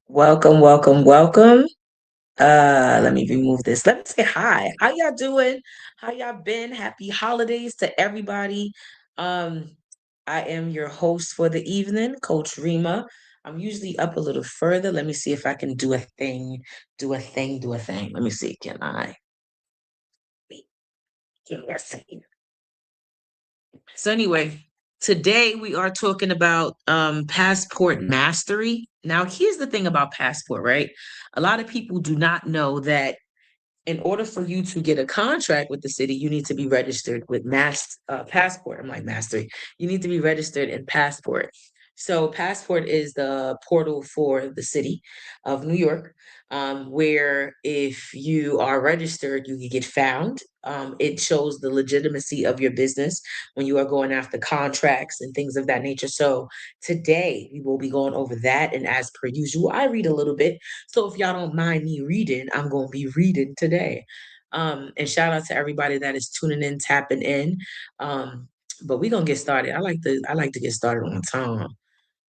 Welcome, welcome, welcome. Let me remove this. Let me say hi. How y'all doing? How y'all been? Happy holidays to everybody. Um, I am your host for the evening, Coach Rema. I'm usually up a little further. Let me see if I can do a thing, do a thing, do a thing. Let me see. Can I? Wait, give me a second. So anyway, today we are talking about passport mastery. Now, here's the thing about passport, right? A lot of people do not know that in order for you to get a contract with the city, you need to be registered with passport. I'm like mastery. You need to be registered in passport. So passport is the portal for the city of New York, where if you are registered, you can get found. It shows the legitimacy of your business when you are going after contracts and things of that nature. So today we will be going over that. And as per usual, I read a little bit, so if y'all don't mind me reading, I'm going to be reading today. And shout out to everybody that is tuning in, tapping in. But we're gonna get started. I like to get started on time.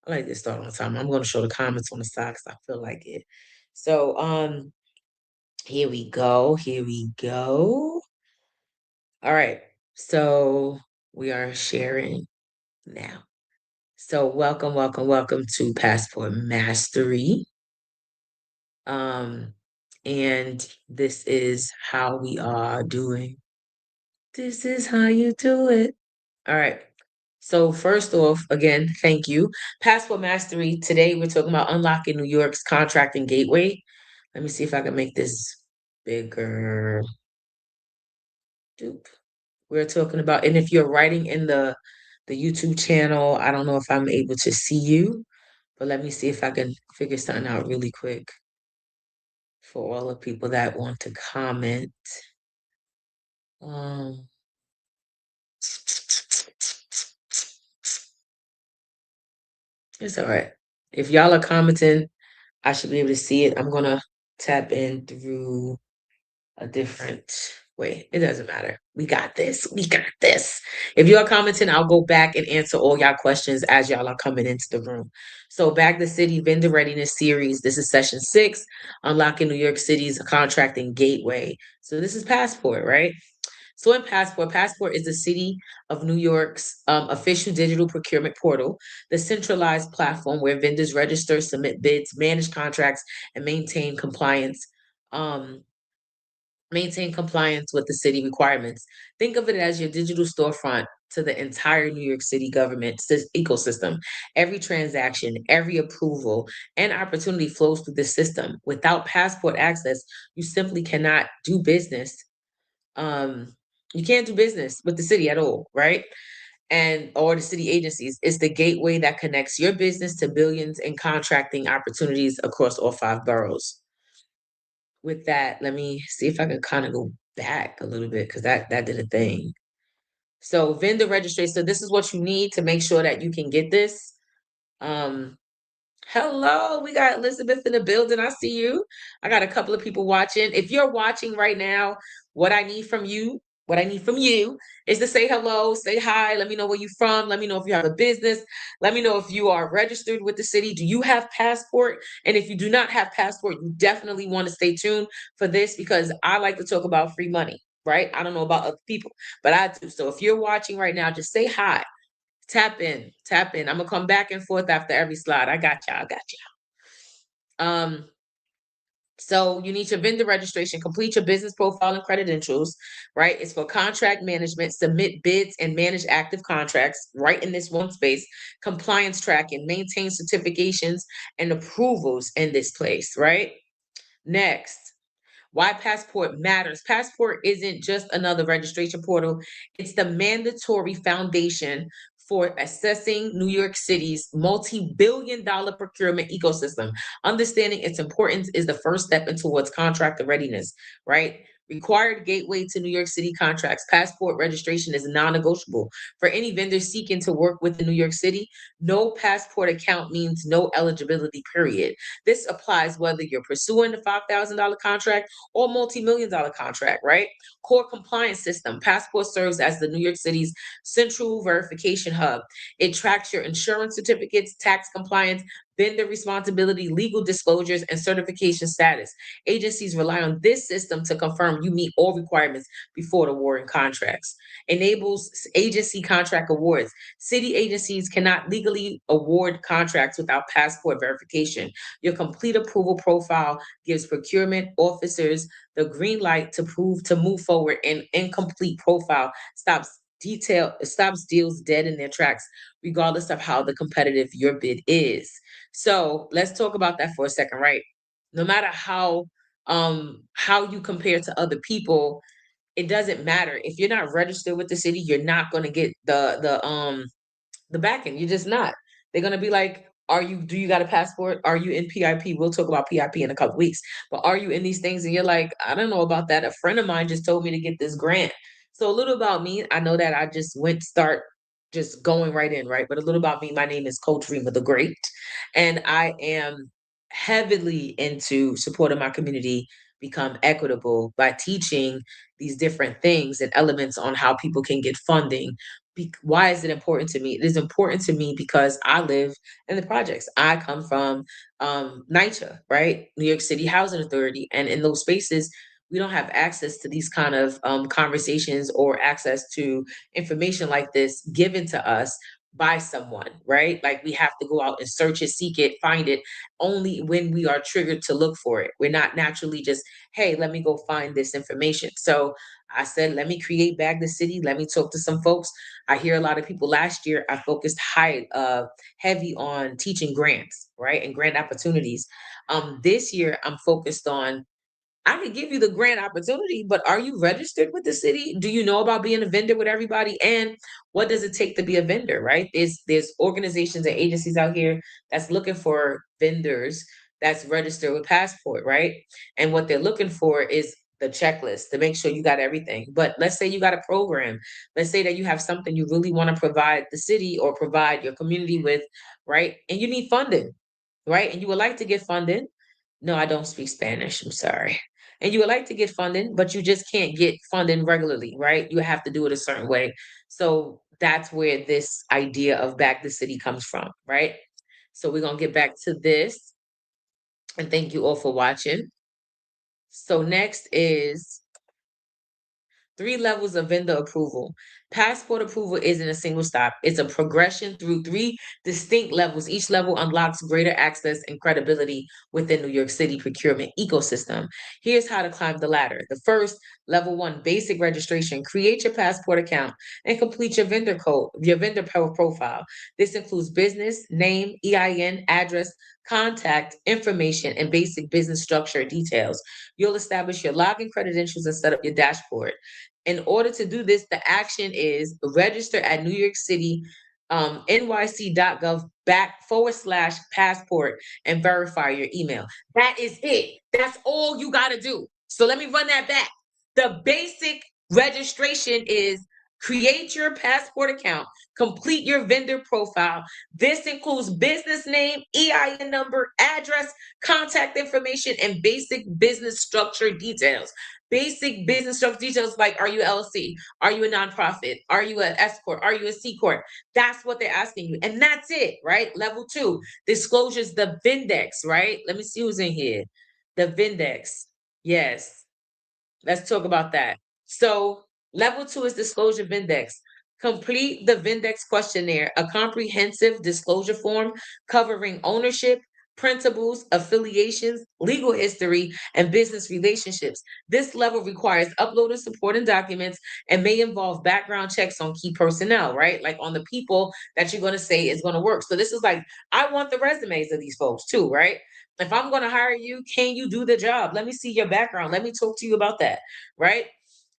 I like to get started on time. I'm gonna show the comments on the side because I feel like it. So here we go. Here we go. All right. So we are sharing now. So welcome, welcome, welcome to Passport Mastery. Um, and this is how we are doing. This is how you do it. All right. So first off, again, thank you. Passport Mastery. Today we're talking about unlocking New York's contracting gateway. Let me see if I can make this bigger. Doop. We're talking about, and if you're writing in the YouTube channel, I don't know if I'm able to see you, but let me see if I can figure something out really quick for all the people that want to comment. Um, it's all right. If y'all are commenting, I should be able to see it. I'm gonna tap in through a different way. It doesn't matter. We got this. We got this. If you are commenting, I'll go back and answer all y'all questions as y'all are coming into the room. So back the city vendor readiness series. This is session 6, unlocking New York City's contracting gateway. So this is passport, right? So in Passport is the city of New York's official digital procurement portal, the centralized platform where vendors register, submit bids, manage contracts, and um, maintain compliance with the city requirements. Think of it as your digital storefront to the entire New York City government ecosystem. Every transaction, every approval, and opportunity flows through the system. Without passport access, you simply cannot do business. Um, you can't do business with the city at all, right? And or the city agencies. It's the gateway that connects your business to billions in contracting opportunities across all 5 boroughs. With that, let me see if I can kind of go back a little bit because that did a thing. So vendor registration. So this is what you need to make sure that you can get this. Um, Hello, we got Elizabeth in the building. I see you. I got a couple of people watching. If you're watching right now, what I need from you, what I need from you is to say hello, say hi, let me know where you're from, let me know if you have a business, let me know if you are registered with the city. Do you have passport? And if you do not have passport, you definitely want to stay tuned for this because I like to talk about free money, right? I don't know about other people, but I do. So if you're watching right now, just say hi. Tap in, tap in. I'm gonna come back and forth after every slide. I got y'all, I got y'all. So you need your vendor registration, complete your business profile and credentials, right? It's for contract management, submit bids and manage active contracts right in this one space, compliance tracking, maintain certifications and approvals in this place, right? Next, why Passport matters. Passport isn't just another registration portal, it's the mandatory foundation for assessing New York City's multi-billion-dollar procurement ecosystem. Understanding its importance is the first step towards contractor readiness, right? Required gateway to New York City contracts. Passport registration is non-negotiable. For any vendor seeking to work with the New York City, no passport account means no eligibility, period. This applies whether you're pursuing the $5,000 contract or multi-million dollar contract, right? Core compliance system. Passport serves as the New York City's central verification hub. It tracks your insurance certificates, tax compliance, vendor responsibility, legal disclosures, and certification status. Agencies rely on this system to confirm you meet all requirements before awarding contracts. Enables agency contract awards. City agencies cannot legally award contracts without passport verification. Your complete approval profile gives procurement officers the green light to move forward. An incomplete profile stops deals dead in their tracks, regardless of how the competitive your bid is. So let's talk about that for a second, right? No matter how you compare to other people, it doesn't matter. If you're not registered with the city, you're not going to get the back end. You're just not. They're gonna be like, do you got a passport? Are you in PIP? We'll talk about PIP in a couple weeks. But are you in these things? And you're like, I don't know about that. A friend of mine just told me to get this grant. So a little about me. I know that I just went start just going right in, right? But a little about me. My name is Coach Rema the Great, and I am heavily into supporting my community become equitable by teaching these different things and elements on how people can get funding. Why is it important to me? It is important to me because I live in the projects. I come from NYCHA, right? New York City Housing Authority. And in those spaces, we don't have access to these kind of conversations or access to information like this given to us by someone, right? Like we have to go out and search it, seek it, find it only when we are triggered to look for it. We're not naturally just, hey, let me go find this information. So I said, let me create Bag the City. Let me talk to some folks. I hear a lot of people last year, I focused heavy on teaching grants, right? And grant opportunities. This year I'm focused on I can give you the grant opportunity, but are you registered with the city? Do you know about being a vendor with everybody? And what does it take to be a vendor, right? There's organizations and agencies out here that's looking for vendors that's registered with passport, right? And what they're looking for is the checklist to make sure you got everything. But let's say you got a program. Let's say that you have something you really want to provide the city or provide your community with, right? And you need funding, right? And you would like to get funding. No, I don't speak Spanish. I'm sorry. And you would like to get funding, but you just can't get funding regularly, right? You have to do it a certain way. So that's where this idea of Back the City comes from, right? So we're going to get back to this. And thank you all for watching. So next is 3 levels of vendor approval. Passport approval isn't a single stop. It's a progression through 3 distinct levels. Each level unlocks greater access and credibility within New York City procurement ecosystem. Here's how to climb the ladder. The first, level 1, basic registration. Create your passport account and complete your vendor profile. This includes business, name, EIN, address, contact information, and basic business structure details. You'll establish your login credentials and set up your dashboard. In order to do this, the action is register at New York City nyc.gov/passport and verify your email. That is it. That's all you got to do. So let me run that back. The basic registration is create your passport account, complete your vendor profile. This includes business name, EIN number, address, contact information, and basic business structure details. Basic business structure details like, are you LLC? Are you a nonprofit? Are you an S Corp? Are you a C Corp? That's what they're asking you. And that's it, right? Level 2, disclosures, the Vindex, right? Let me see who's in here. The Vindex. Yes. Let's talk about that. So level 2 is disclosure Vindex. Complete the Vindex questionnaire, a comprehensive disclosure form covering ownership, principles, affiliations, legal history, and business relationships. This level requires uploading supporting documents and may involve background checks on key personnel, right? Like on the people that you're going to say is going to work. So this is like, I want the resumes of these folks too, right? If I'm going to hire you, can you do the job? Let me see your background. Let me talk to you about that, right?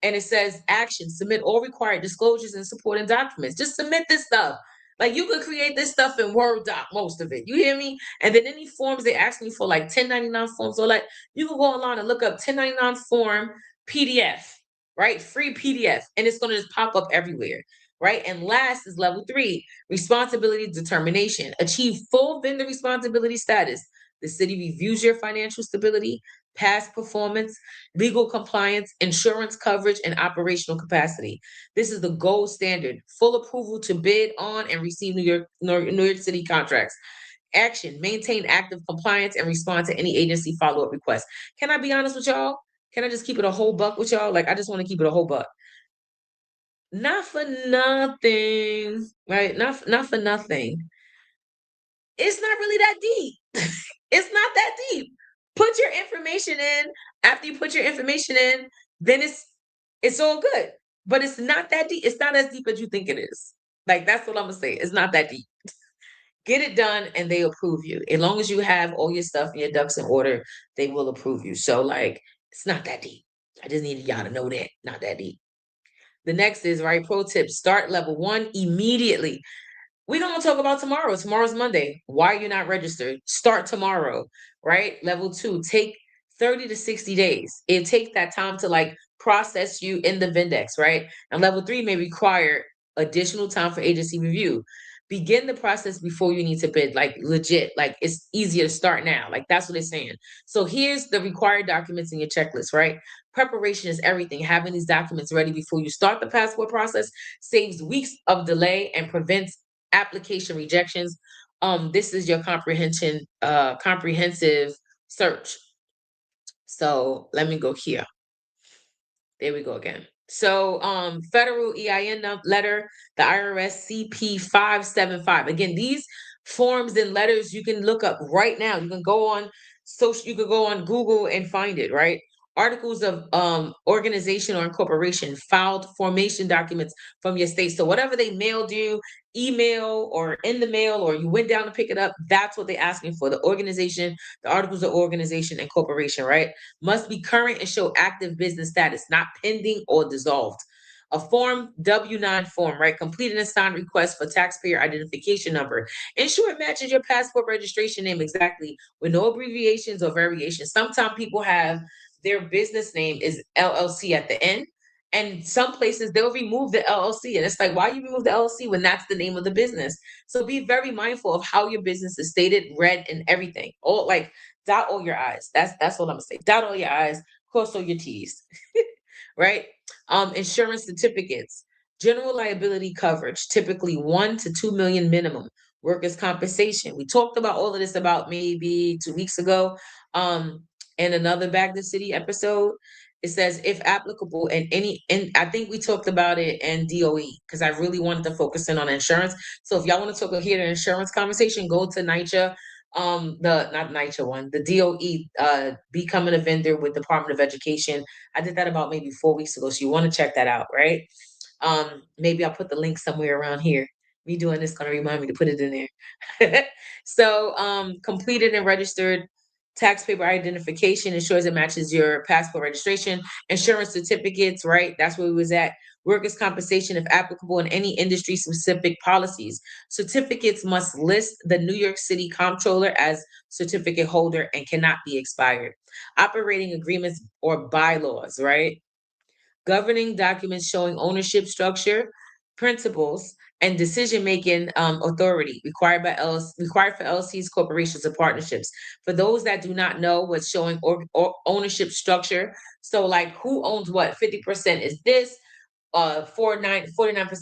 And it says action, submit all required disclosures and supporting documents. Just submit this stuff. Like you could create this stuff in Word doc, most of it. You hear me? And then any forms they ask me for, like 1099 forms, or like you can go online and look up 1099 form PDF, right? Free PDF, and it's going to just pop up everywhere, right? And last is level 3, responsibility determination. Achieve full vendor responsibility status. The city reviews your financial stability, past performance, legal compliance, insurance coverage, and operational capacity. This is the gold standard, full approval to bid on and receive New York City contracts. Action, maintain active compliance and respond to any agency follow-up requests. Can I be honest with y'all? Can I just keep it a whole buck with y'all? Like, I just want to keep it a whole buck. Not for nothing, right? Not for nothing. It's not really that deep. It's not that deep. Put your information in. After you put your information in, then it's all good. But it's not that deep. It's not as deep as you think it is. Like, that's what I'm gonna say. It's not that deep. Get it done and they approve you. As long as you have all your stuff and your ducks in order, they will approve you. So, like, it's not that deep. I just needed y'all to know that. Not that deep. The next is, right, pro tip, start level 1 immediately. We're gonna talk about tomorrow. Tomorrow's Monday. Why are you not registered? Start tomorrow, right? Level 2, take 30 to 60 days. It takes that time to like process you in the Vindex, right? And level 3 may require additional time for agency review. Begin the process before you need to bid, like legit, like it's easier to start now. Like that's what it's saying. So here's the required documents in your checklist, right? Preparation is everything. Having these documents ready before you start the passport process saves weeks of delay and prevents application rejections. This is your comprehensive search. So let me go here. There we go again. So federal EIN letter, the IRS CP 575. Again, these forms and letters you can look up right now. You can go on you can go on Google and find it, right? Articles of organization or incorporation, filed formation documents from your state. So whatever they mailed you, email or in the mail, or you went down to pick it up, that's what they're asking for. The organization, the articles of organization and corporation, right? Must be current and show active business status, not pending or dissolved. A Form W-9 form, right? Complete and assigned request for taxpayer identification number. Ensure it matches your passport registration name exactly with no abbreviations or variations. Sometimes people have their business name is LLC at the end. And some places they'll remove the LLC. And it's like, why you remove the LLC when that's the name of the business? So be very mindful of how your business is stated, read, and everything. All like dot all your I's. That's what I'm gonna say. Dot all your I's, cross all your T's. Right? Insurance certificates, general liability coverage, typically 1 to 2 million minimum. Workers' compensation. We talked about all of this about maybe 2 weeks ago. In another Back to City episode. It says, if applicable, and I think we talked about it in DOE because I really wanted to focus in on insurance. So if y'all want to talk here the insurance conversation, go to NYCHA, the not NYCHA one, the DOE, becoming a vendor with Department of Education. I did that about maybe 4 weeks ago. So you want to check that out, right? Maybe I'll put the link somewhere around here. Me doing this gonna remind me to put it in there. So completed and registered taxpayer identification ensures it matches your passport registration. Insurance certificates, right? That's where we was at. Workers' compensation, if applicable, in any industry specific policies. Certificates must list the New York City comptroller as certificate holder and cannot be expired. Operating agreements or bylaws, right? Governing documents showing ownership structure, principles, and decision-making authority required for LLCs, corporations, and partnerships. For those that do not know what's showing or ownership structure, so like who owns what? 50% is this, 49%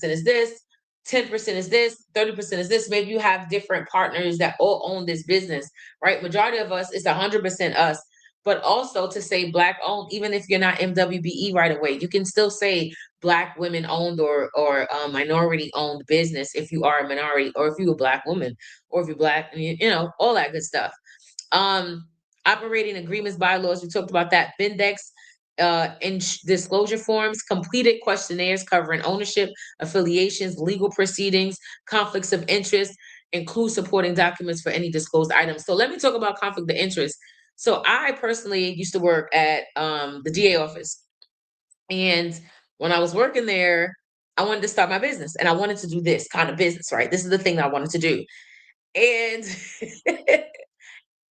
is this, 10% is this, 30% is this. Maybe you have different partners that all own this business, right? Majority of us is 100% us. But also to say Black owned, even if you're not MWBE right away, you can still say Black women owned or minority owned business if you are a minority, or if you're a Black woman, or if you're Black, and you know, all that good stuff. Operating agreements, bylaws, we talked about that. Vindex, disclosure forms, completed questionnaires covering ownership, affiliations, legal proceedings, conflicts of interest, include supporting documents for any disclosed items. So let me talk about conflict of interest. So I personally used to work at the DA office. And when I was working there, I wanted to start my business and I wanted to do this kind of business, right? This is the thing that I wanted to do. And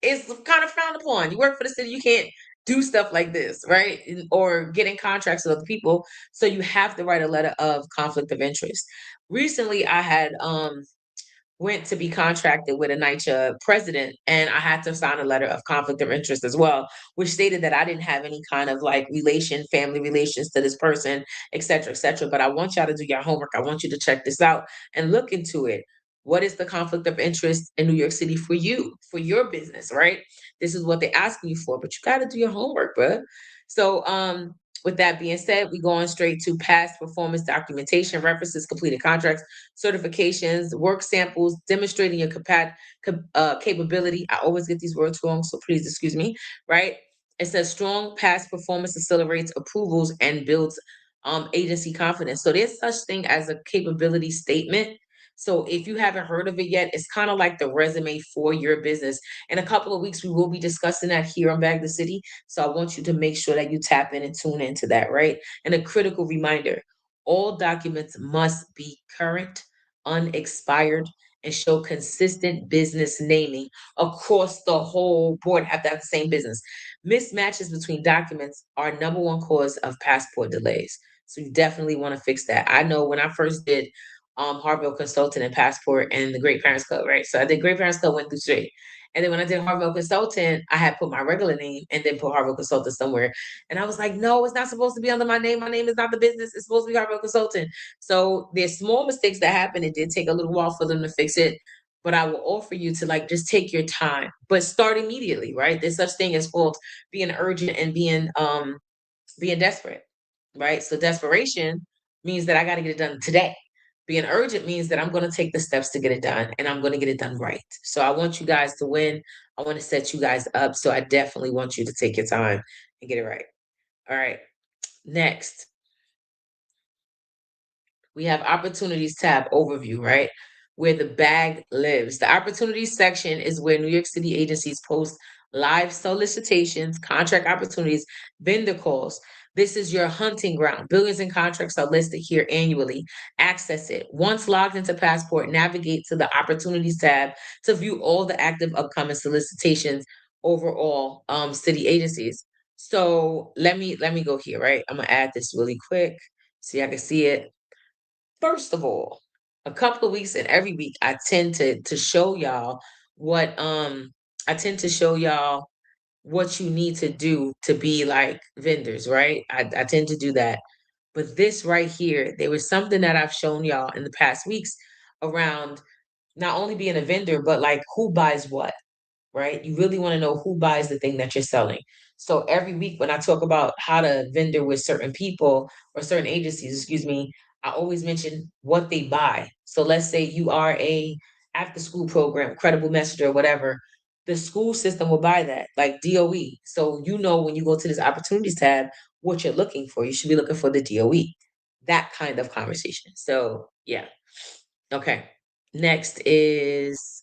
it's kind of frowned upon. You work for the city, you can't do stuff like this, right? Or getting contracts with other people. So you have to write a letter of conflict of interest. Recently, I had went to be contracted with a NYCHA president, and I had to sign a letter of conflict of interest as well, which stated that I didn't have any kind of like family relations to this person, et cetera, et cetera. But I want y'all to do your homework. I want you to check this out and look into it. What is the conflict of interest in New York City for you, for your business, right? This is what they're asking you for, but you got to do your homework, bro. So, with that being said, we go on straight to past performance documentation, references, completed contracts, certifications, work samples, demonstrating your capability. I always get these words wrong, so please excuse me, right? It says strong past performance accelerates approvals and builds agency confidence. So there's such thing as a capability statement. So if you haven't heard of it yet, it's kind of like the resume for your business. In a couple of weeks, we will be discussing that here on Bag the City. So I want you to make sure that you tap in and tune into that, right? And a critical reminder, all documents must be current, unexpired, and show consistent business naming across the whole board, have to have the same business. Mismatches between documents are number one cause of passport delays. So you definitely want to fix that. I know when I first did Harville Consultant and Passport and the Great Parents Club, right? So I did Great Parents Club, went through straight. And then when I did Harville Consultant, I had put my regular name and then put Harville Consultant somewhere. And I was like, no, it's not supposed to be under my name. My name is not the business. It's supposed to be Harville Consultant. So there's small mistakes that happen. It did take a little while for them to fix it. But I will offer you to like just take your time, but start immediately, right? There's such thing as called being urgent and being desperate, right? So desperation means that I got to get it done today. Being urgent means that I'm going to take the steps to get it done and I'm going to get it done right. So I want you guys to win. I want to set you guys up. So I definitely want you to take your time and get it right. All right. Next, we have opportunities tab overview, right? Where the bag lives. The opportunities section is where New York City agencies post live solicitations, contract opportunities, vendor calls. This is your hunting ground. Billions in contracts are listed here annually. Access it. Once logged into Passport, navigate to the opportunities tab to view all the active upcoming solicitations overall city agencies. So let me go here, right? I'm gonna add this really quick so y'all can see it. First of all, a couple of weeks and every week I tend to show y'all what I tend to show y'all what you need to do to be like vendors, right? I tend to do that. But this right here, there was something that I've shown y'all in the past weeks around not only being a vendor, but like who buys what, right? You really want to know who buys the thing that you're selling. So every week when I talk about how to vendor with certain people or certain agencies, excuse me, I always mention what they buy. So let's say you are a after school program, credible messenger, whatever. The school system will buy that, like DOE. So you know when you go to this opportunities tab, what you're looking for. You should be looking for the DOE. That kind of conversation. So yeah. Okay. Next is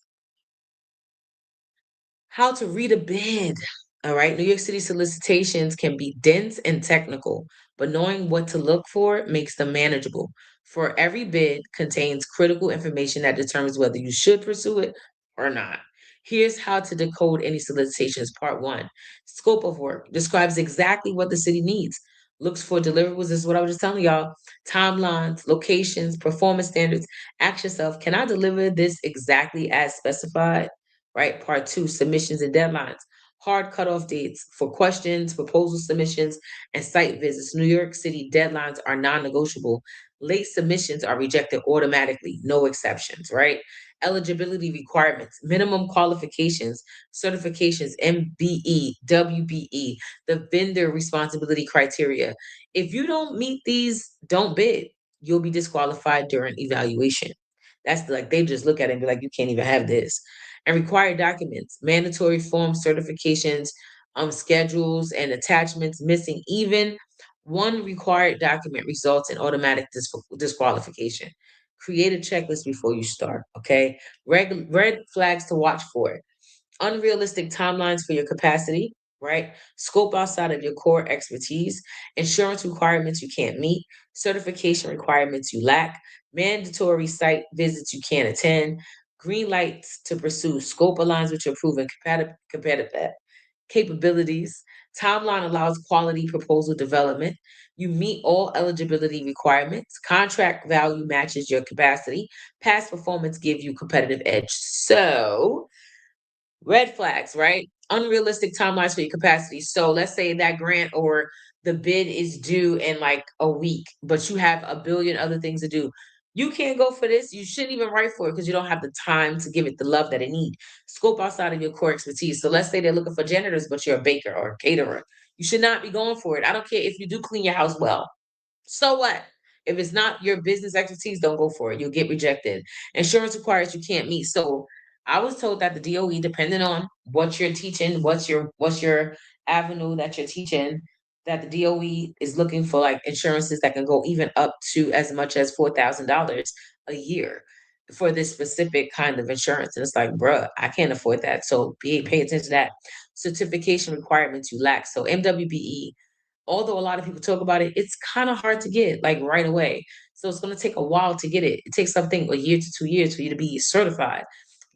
how to read a bid. All right. New York City solicitations can be dense and technical, but knowing what to look for makes them manageable. For every bid contains critical information that determines whether you should pursue it or not. Here's how to decode any solicitations. Part one, scope of work describes exactly what the city needs. Looks for deliverables. This is what I was just telling y'all. Timelines, locations, performance standards. Ask yourself, can I deliver this exactly as specified? Right? Part two, submissions and deadlines. Hard cutoff dates for questions, proposal submissions, and site visits. New York City deadlines are non negotiable. Late submissions are rejected automatically, no exceptions, right? Eligibility requirements, minimum qualifications, certifications, MBE, WBE, the vendor responsibility criteria. If you don't meet these, don't bid. You'll be disqualified during evaluation. That's like they just look at it and be like, you can't even have this. And required documents, mandatory forms, certifications, schedules, and attachments missing. Even one required document results in automatic disqualification. Create a checklist before you start. Okay, red flags to watch for: unrealistic timelines for your capacity, right? Scope outside of your core expertise, insurance requirements you can't meet, certification requirements you lack, mandatory site visits you can't attend, green lights to pursue, scope aligns with your proven competitive capabilities, timeline allows quality proposal development, you meet all eligibility requirements, contract value matches your capacity, past performance give you competitive edge. So, red flags, right? Unrealistic timelines for your capacity. So let's say that grant or the bid is due in like a week, but you have a billion other things to do. You can't go for this. You shouldn't even write for it because you don't have the time to give it the love that it needs. Scope outside of your core expertise. So let's say they're looking for janitors, but you're a baker or a caterer. You should not be going for it. I don't care if you do clean your house well. So what? If it's not your business expertise, don't go for it. You'll get rejected. Insurance requires you can't meet. So I was told that the DOE, depending on what you're teaching, what's your avenue that you're teaching, that the DOE is looking for like insurances that can go even up to as much as $4,000 a year for this specific kind of insurance. And it's like, bruh, I can't afford that. So pay attention to that. Certification requirements you lack. So MWBE, although a lot of people talk about it, it's kind of hard to get like right away. So it's going to take a while to get it. It takes something a year to 2 years for you to be certified.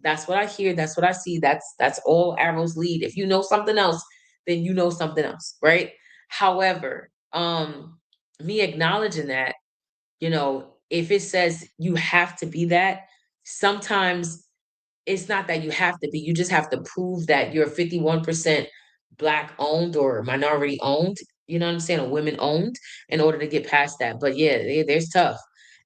That's what I hear. That's what I see. That's all arrows lead. If you know something else, then you know something else, right? However, me acknowledging that, if it says you have to be that, sometimes it's not that you have to be, you just have to prove that you're 51% black owned or minority owned, you know what I'm saying, or women owned in order to get past that. But yeah, there's tough.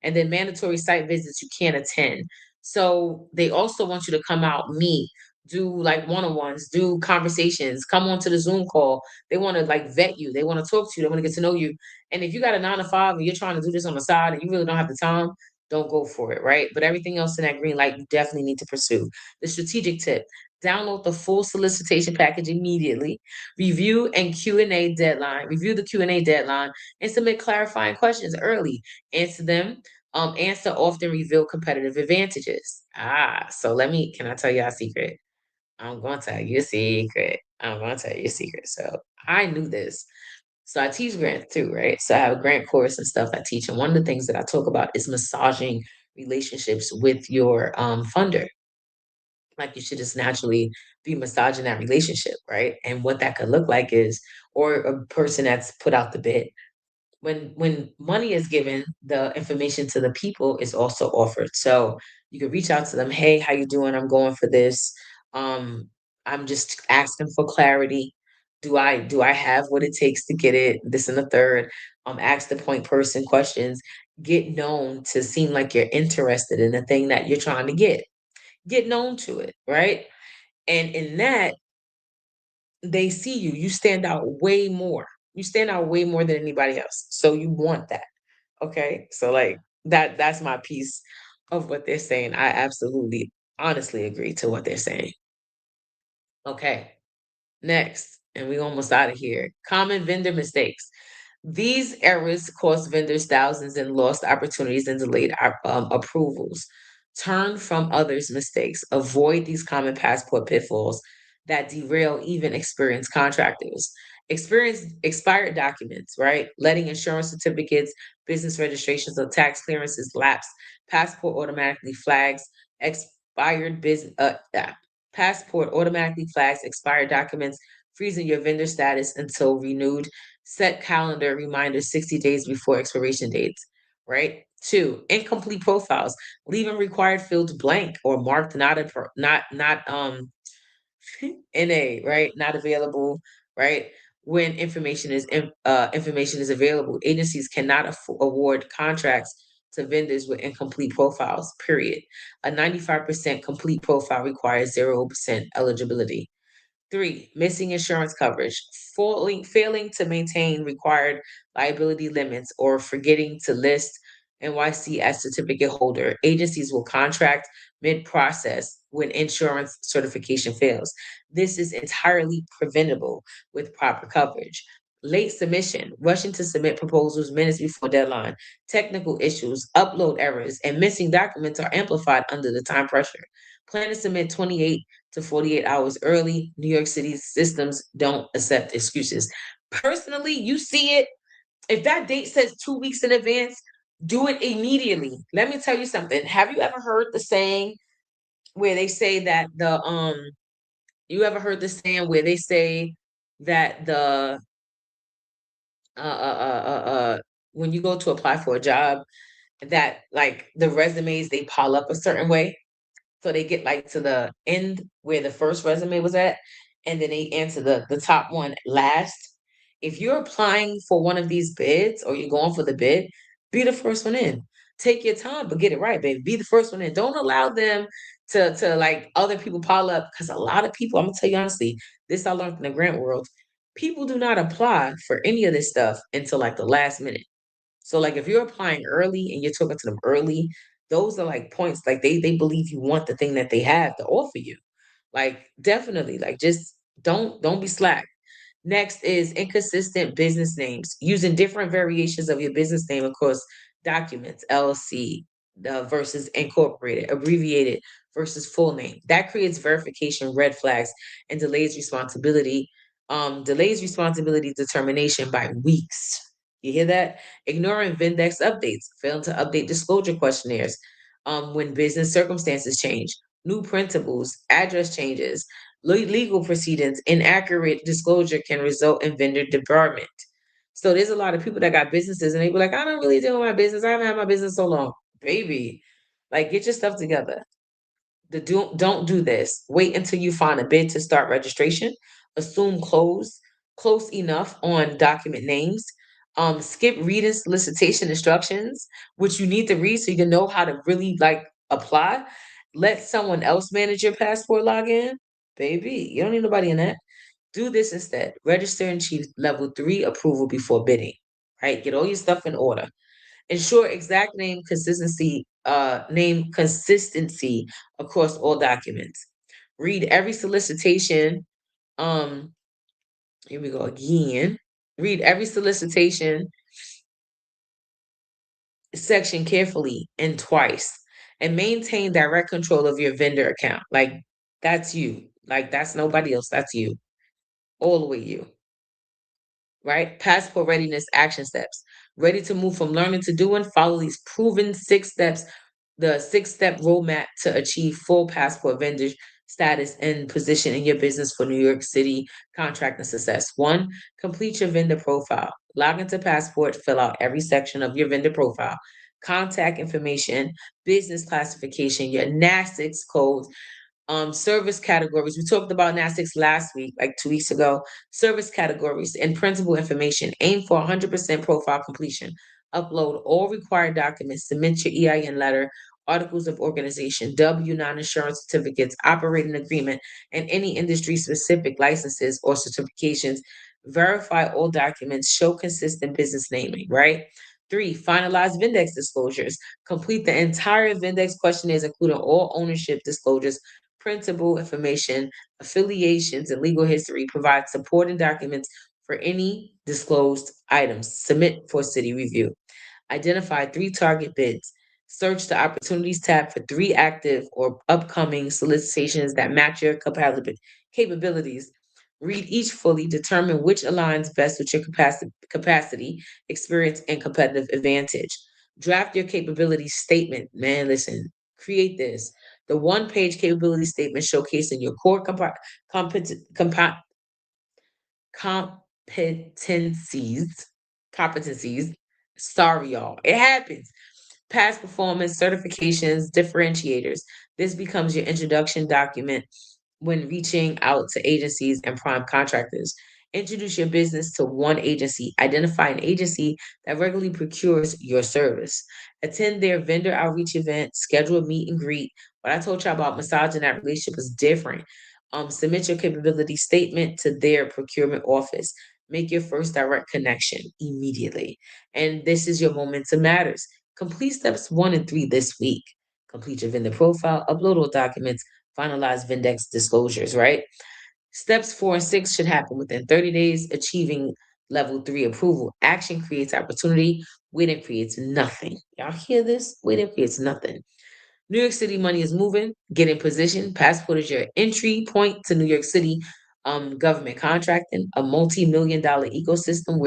And then mandatory site visits you can't attend. So they also want you to come out, meet, do like one-on-ones, do conversations, come on to the Zoom call. They want to like vet you. They want to talk to you. They want to get to know you. And if you got a 9 to 5 and you're trying to do this on the side and you really don't have the time, don't go for it, right? But everything else in that green light, you definitely need to pursue. The strategic tip: download the full solicitation package immediately. Review the Q&A deadline, and submit clarifying questions early. Answer them. Answer often reveal competitive advantages. So can I tell you a secret? I'm going to tell you a secret. I'm going to tell you a secret. So I knew this. So I teach grants too, right? So I have a grant course and stuff I teach. And one of the things that I talk about is massaging relationships with your funder. Like you should just naturally be massaging that relationship, right? And what that could look like is, or a person that's put out the bid, when money is given, the information to the people is also offered. So you can reach out to them. Hey, how you doing? I'm going for this. Um, I'm just asking for clarity. Do I have what it takes to get it? This and the third. Ask the point person questions. Get known to seem like you're interested in the thing that you're trying to get. Get known to it, right? And in that, they see you. You stand out way more. You stand out way more than anybody else. So you want that. Okay. So like that's my piece of what they're saying. I absolutely honestly agree to what they're saying. Okay. Next, and we almost out of here. Common vendor mistakes. These errors cost vendors thousands in lost opportunities and delayed approvals. Turn from others' mistakes. Avoid these common passport pitfalls that derail even experienced contractors. Experience expired documents, right? Letting insurance certificates, business registrations, or tax clearances lapse. Passport automatically flags expired business. Passport automatically flags expired documents, freezing your vendor status until renewed. Set calendar reminders 60 days before expiration dates, right? Two, incomplete profiles, leaving required fields blank or marked not NA, right? Not available, right? When information is available, agencies cannot award contracts to vendors with incomplete profiles. Period. A 95% complete profile requires 0% eligibility. Three, missing insurance coverage, failing to maintain required liability limits, or forgetting to list NYC as certificate holder. Agencies will contract mid-process when insurance certification fails. This is entirely preventable with proper coverage. Late submission, rushing to submit proposals minutes before deadline, technical issues, upload errors, and missing documents are amplified under the time pressure. Plan to submit 28 to 48 hours early. New York City's systems don't accept excuses. Personally, you see it. If that date says 2 weeks in advance, do it immediately. Let me tell you something. Have you ever heard the saying where they say that you ever heard the saying where they say that the uh uh uh uh, uh when you go to apply for a job, that like the resumes they pile up a certain way? So they get like to the end where the first resume was at, and then they answer the top one last. If you're applying for one of these bids or you're going for the bid, be the first one in. take your time, but get it right, baby. Be the first one in. Don't allow them to like other people pile up. Because a lot of people, I'm gonna tell you honestly, this I learned in the grant world. People do not apply for any of this stuff until like the last minute. So like if you're applying early and you're talking to them early, those are like points. Like they believe you want the thing that they have to offer you. Like definitely, like just don't be slack. Next is inconsistent business names, using different variations of your business name across documents, LLC versus incorporated, abbreviated versus full name. That creates verification red flags and delays responsibility determination by weeks. You hear that? Ignoring Vindex updates, failing to update disclosure questionnaires when business circumstances change, new printables, address changes, legal proceedings, inaccurate disclosure can result in vendor debarment. So there's a lot of people that got businesses and they be like, I don't really deal with my business. I haven't had my business so long. Baby, like get your stuff together. Don't do this. Wait until you find a bid to start registration. Assume close enough on document names. Skip reading solicitation instructions, which you need to read so you can know how to really like apply. Let someone else manage your passport login. Baby, you don't need nobody in that. Do this instead. Register and achieve level 3 approval before bidding. Right? Get all your stuff in order. Ensure exact name consistency across all documents. Read every solicitation. Um, Here we go again. Read every solicitation section carefully and twice. And maintain direct control of your vendor account. Like that's you. Like that's nobody else. That's you. All the way you. Right? Passport readiness action steps. Ready to move from learning to doing, follow these proven 6 steps, the 6-step roadmap to achieve full passport vendor status and position in your business for New York City contracting success. 1, complete your vendor profile. Log into Passport, fill out every section of your vendor profile. Contact information, business classification, your NASDAQ codes, service categories. We talked about NASDAQ last week, like 2 weeks ago. Service categories and principal information. Aim for 100% profile completion. Upload all required documents. Submit your EIN letter, articles of organization, W-9 insurance certificates, operating agreement, and any industry-specific licenses or certifications. Verify all documents. Show consistent business naming, right? 3, finalize Vindex disclosures. Complete the entire Vindex questionnaires, including all ownership disclosures, printable information, affiliations, and legal history. Provide supporting documents for any disclosed items. Submit for city review. Identify 3 target bids. Search the opportunities tab for 3 active or upcoming solicitations that match your capabilities. Read each fully, determine which aligns best with your capacity, experience, and competitive advantage. Draft your capability statement. Man, listen, create this. The one-page capability statement showcasing your core competencies. Competencies. Sorry, y'all. It happens. Past performance, certifications, differentiators. This becomes your introduction document when reaching out to agencies and prime contractors. Introduce your business to one agency. Identify an agency that regularly procures your service. Attend their vendor outreach event. Schedule a meet and greet. What I told y'all about massaging that relationship is different. Submit your capability statement to their procurement office. Make your first direct connection immediately. And this is your momentum matters. Complete steps 1 and 3 this week. Complete your vendor profile, upload all documents, finalize Vindex disclosures, right? Steps 4 and 6 should happen within 30 days, achieving level 3 approval. Action creates opportunity. Waiting creates nothing. Y'all hear this? Waiting creates nothing. New York City money is moving. Get in position. Passport is your entry point to New York City government contracting, a multi-million-dollar ecosystem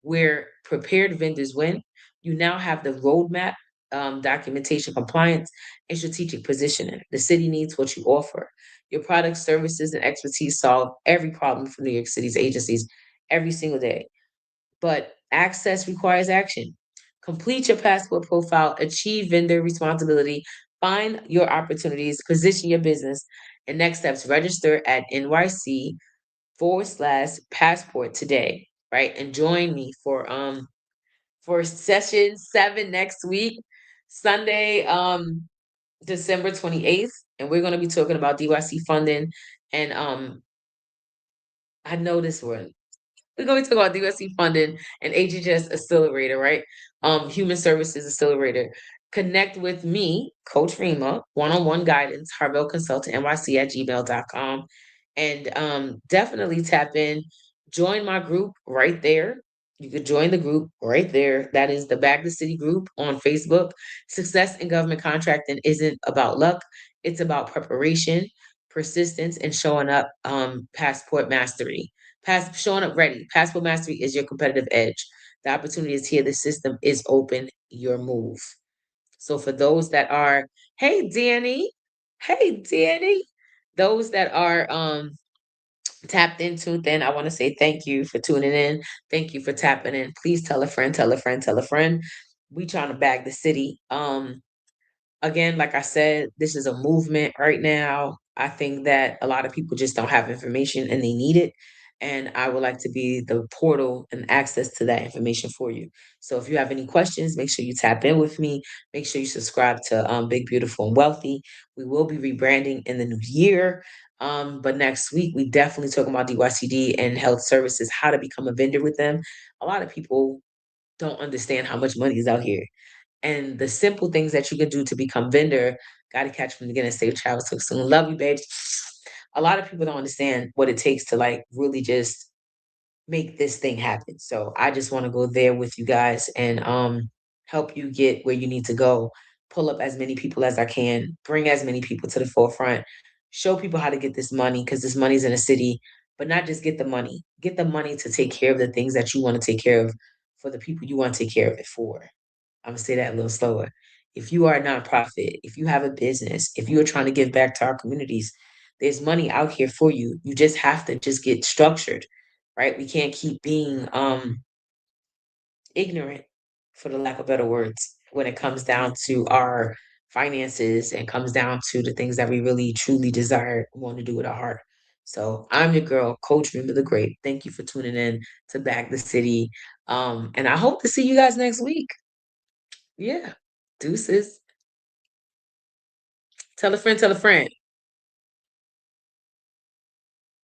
where prepared vendors win. You now have the roadmap, documentation compliance, and strategic positioning. The city needs what you offer. Your products, services, and expertise solve every problem for New York City's agencies every single day. But access requires action. Complete your passport profile, achieve vendor responsibility, find your opportunities, position your business, and next steps, register at NYC/passport today, right? And join me for session 7 next week. Sunday, December 28th, and we're going to be talking about DYC funding. And I know this one. We're going to talk about DSC funding and HHS Accelerator, right? Human Services Accelerator. Connect with me, Coach Rema, one-on-one guidance, Harvell Consultant, NYC at gmail.com. And definitely tap in. Join my group right there. You could join the group right there. That is the Bag the City group on Facebook. Success in government contracting isn't about luck. It's about preparation, persistence, and showing up passport mastery. Showing up ready. Passport mastery is your competitive edge. The opportunity is here. The system is open. Your move. So for those that are, hey Danny, those that are tapped into, then I want to say thank you for tuning in. Thank you for tapping in. Please tell a friend, tell a friend, tell a friend. We trying to bag the city. Again, like I said, this is a movement right now. I think that a lot of people just don't have information and they need it. And I would like to be the portal and access to that information for you. So if you have any questions, make sure you tap in with me. Make sure you subscribe to Big, Beautiful, and Wealthy. We will be rebranding in the new year. But next week, we definitely talking about DYCD and health services, how to become a vendor with them. A lot of people don't understand how much money is out here and the simple things that you can do to become vendor. Got to catch from the beginning. Safe travels so soon. Love you, babes. A lot of people don't understand what it takes to like really just make this thing happen. So I just want to go there with you guys and help you get where you need to go. Pull up as many people as I can. Bring as many people to the forefront. Show people how to get this money because this money's in the city. But not just get the money. Get the money to take care of the things that you want to take care of for the people you want to take care of it for. I'm gonna say that a little slower. If you are a nonprofit, if you have a business, if you are trying to give back to our communities, there's money out here for you. You just have to just get structured, right? We can't keep being ignorant, for the lack of better words, when it comes down to our finances and comes down to the things that we really truly desire, want to do with our heart. So I'm your girl, Coach Remember the Great. Thank you for tuning in to Back the City. And I hope to see you guys next week. Yeah. Deuces. Tell a friend, tell a friend.